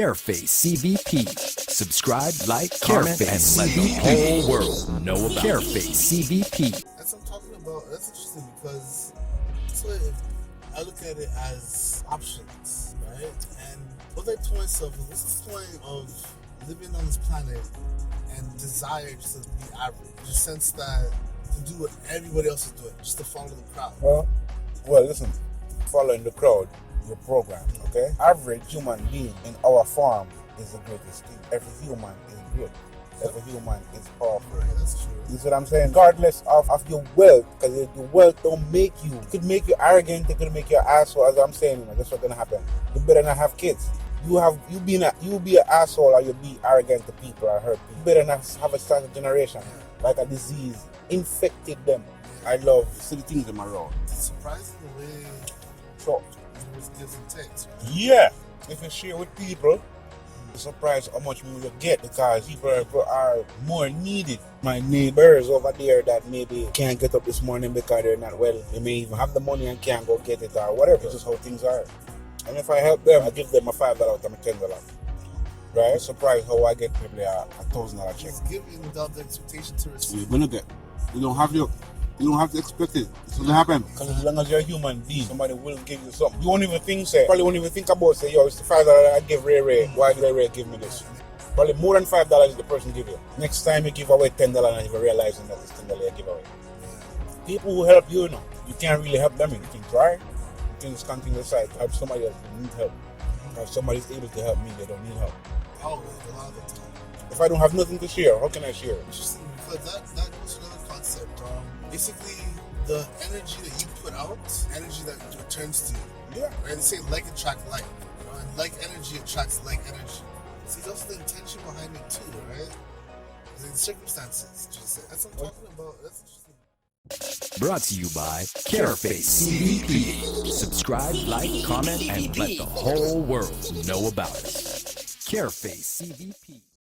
Careface CVP. Subscribe, like, comment, and let the whole world know about Careface CVP. That's what I'm talking about. That's interesting because that's what I look at it as options, right? And what I told myself is what's the point of living on this planet and desire just to be average? In the sense that to do what everybody else is doing, just to follow the crowd. Well, listen, following the crowd, you're programmed, okay? Average human being in our form is the greatest thing. Every human is great. Every human is powerful. Right, that's true. You see what I'm saying? Regardless of your wealth, because your wealth don't make you. It could make you arrogant, it could make you an asshole, as I'm saying, that's what's gonna happen. You better not have kids. You be an asshole or you be arrogant to people or hurt people. You better not have a certain generation, like a disease, infected them. I love to see the things in my road. It's surprising the way So, it gives and takes, right? yeah, if you share with people, you're surprised how much more you get because people are more needed. My neighbors over there that maybe can't get up this morning because they're not well, they may even have the money and can't go get it or whatever. It's just how things are. And if I help them, I give them a $5 out of my $10. Right? Surprised how I get probably a $1,000 check. It's giving without the expectation to receive. You're gonna get. You don't have to expect it. It's gonna happen. Because as long as you're a human being, somebody will give you something. You won't even think, probably won't even think about, say, yo, it's the $5 I give Ray. Why did Ray give me this? Probably more than $5 the person give you. Next time you give away $10 and you're realizing that it's $10 you give away. People who help you, you can't really help them. You can try. You can just continue to decide to help somebody else who needs help. If somebody's able to help me, they don't need help. Always, a lot of the time. If I don't have nothing to share, how can I share? Interesting, because that goes to another concept. Basically, the energy that you put out, energy that returns to you. Yeah. Right? They say like attract like, and like energy attracts like energy. See, that's the intention behind it too, right? The circumstances, just that's what I'm talking about. That's interesting. Brought to you by Careface CVP. Subscribe, like, comment, and let the whole world know about us. Careface CVP.